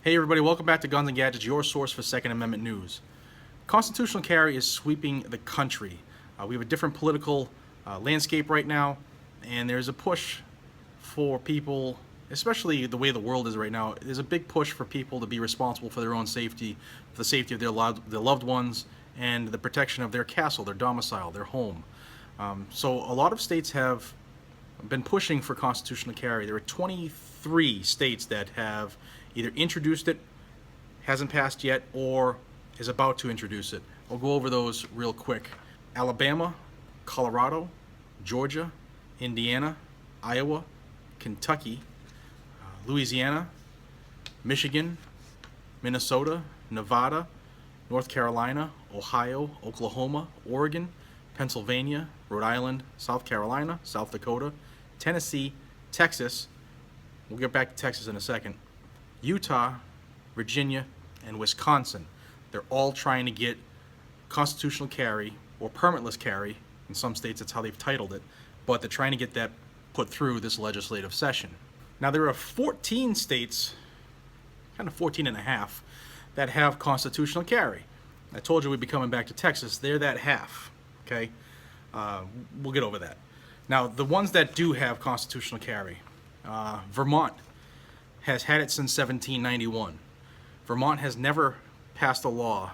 Hey everybody, welcome back to Guns and Gadgets, your source for Second Amendment news. Constitutional carry is sweeping the country. We have a different political landscape right now, and there's a push for people, especially the way the world is right now, there's a big push for people to be responsible for their own safety, for the safety of their loved ones, and the protection of their castle, their domicile, their home. So a lot of states have been pushing for constitutional carry. There are 23 states that have either introduced it, hasn't passed yet, or is about to introduce it. We'll go over those real quick. Alabama, Colorado, Georgia, Indiana, Iowa, Kentucky, Louisiana, Michigan, Minnesota, Nevada, North Carolina, Ohio, Oklahoma, Oregon, Pennsylvania, Rhode Island, South Carolina, South Dakota, Tennessee, Texas, we'll get back to Texas in a second, Utah, Virginia, and Wisconsin. They're all trying to get constitutional carry or permitless carry. In some states, that's how they've titled it, but they're trying to get that put through this legislative session. Now, there are 14 states, kind of 14 and a half, that have constitutional carry. I told you we'd be coming back to Texas. They're that half, okay? We'll get over that. Now, the ones that do have constitutional carry, Vermont has had it since 1791. Vermont has never passed a law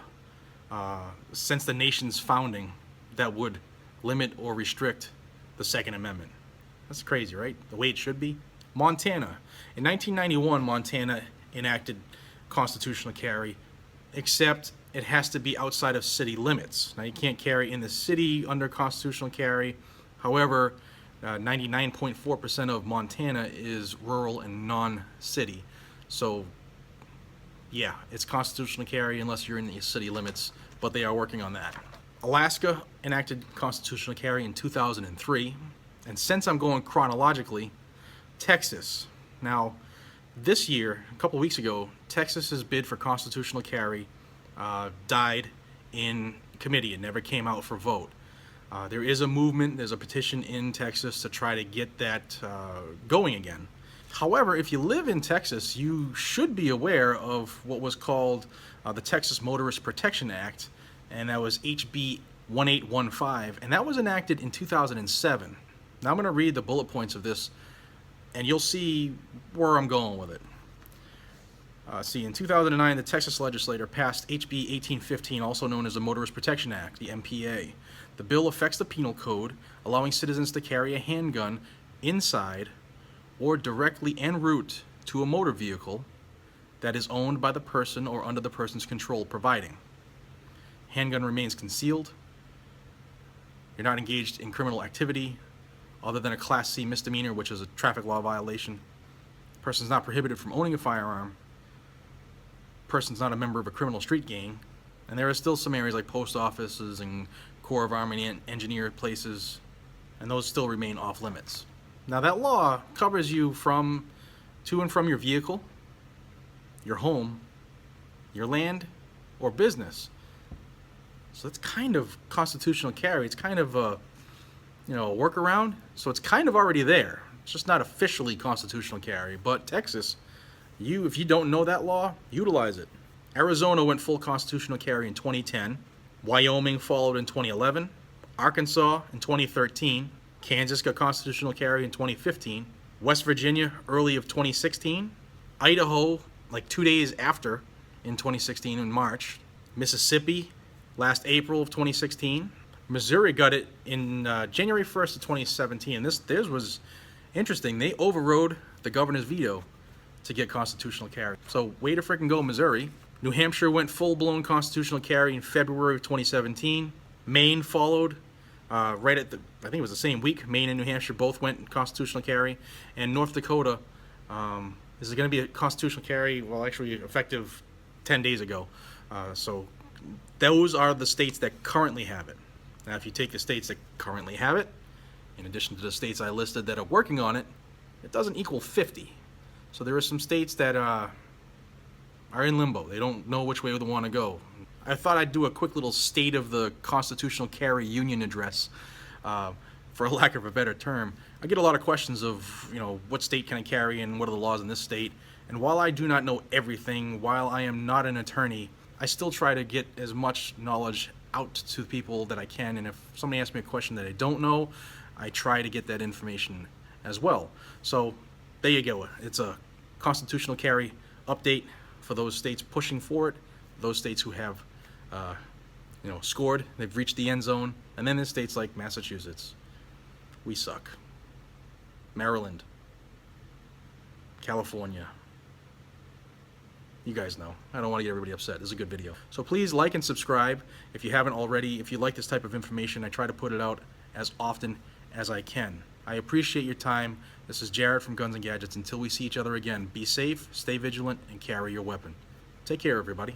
since the nation's founding that would limit or restrict the Second Amendment. That's crazy, right? The way it should be. Montana. In 1991, Montana enacted constitutional carry, except it has to be outside of city limits. Now, you can't carry in the city under constitutional carry. However, 99.4% of Montana is rural and non-city. So, yeah, it's constitutional carry unless you're in the city limits, but they are working on that. Alaska enacted constitutional carry in 2003. And since I'm going chronologically, Texas. Now, this year, a couple weeks ago, Texas's bid for constitutional carry died in committee. It never came out for vote. There is a movement, there's a petition in Texas to try to get that going again. However, if you live in Texas, you should be aware of what was called the Texas Motorist Protection Act, and that was HB 1815, and that was enacted in 2007. Now I'm going to read the bullet points of this, and you'll see where I'm going with it. In 2009, the Texas legislature passed HB 1815, also known as the Motorist Protection Act, the MPA. The bill affects the penal code, allowing citizens to carry a handgun inside or directly en route to a motor vehicle that is owned by the person or under the person's control, providing handgun remains concealed, you're not engaged in criminal activity other than a Class C misdemeanor, which is a traffic law violation, person's not prohibited from owning a firearm, person's not a member of a criminal street gang, and there are still some areas like post offices and Corps of Army engineer places, and those still remain off limits. Now, that law covers you from to and from your vehicle, your home, your land, or business. So it's kind of constitutional carry. It's kind of a workaround. So it's kind of already there. It's just not officially constitutional carry. But Texas, if you don't know that law, utilize it. Arizona went full constitutional carry in 2010. Wyoming followed in 2011. Arkansas in 2013. Kansas got constitutional carry in 2015. West Virginia early of 2016. Idaho like 2 days after in 2016 in March. Mississippi last April of 2016. Missouri got it in January 1st of 2017. And theirs was interesting. They overrode the governor's veto to get constitutional carry. So way to freaking go, Missouri. New Hampshire went full-blown constitutional carry in February of 2017. Maine followed right at I think it was the same week. Maine and New Hampshire both went constitutional carry. And North Dakota is going to be a constitutional carry, well, actually effective 10 days ago. So those are the states that currently have it. Now, if you take the states that currently have it, in addition to the states I listed that are working on it, it doesn't equal 50. So there are some states that are in limbo. They don't know which way they want to go. I thought I'd do a quick little state of the constitutional carry union address, for lack of a better term. I get a lot of questions of, what state can I carry and what are the laws in this state? And while I do not know everything, while I am not an attorney, I still try to get as much knowledge out to people that I can. And if somebody asks me a question that I don't know, I try to get that information as well. So there you go. It's a constitutional carry update for those states pushing for it, those states who have scored, they've reached the end zone, and then there's states like Massachusetts. We suck. Maryland, California. You guys know. I don't want to get everybody upset. This is a good video. So please like and subscribe if you haven't already. If you like this type of information, I try to put it out as often as I can. I appreciate your time. This is Jared from Guns and Gadgets. Until we see each other again, be safe, stay vigilant, and carry your weapon. Take care, everybody.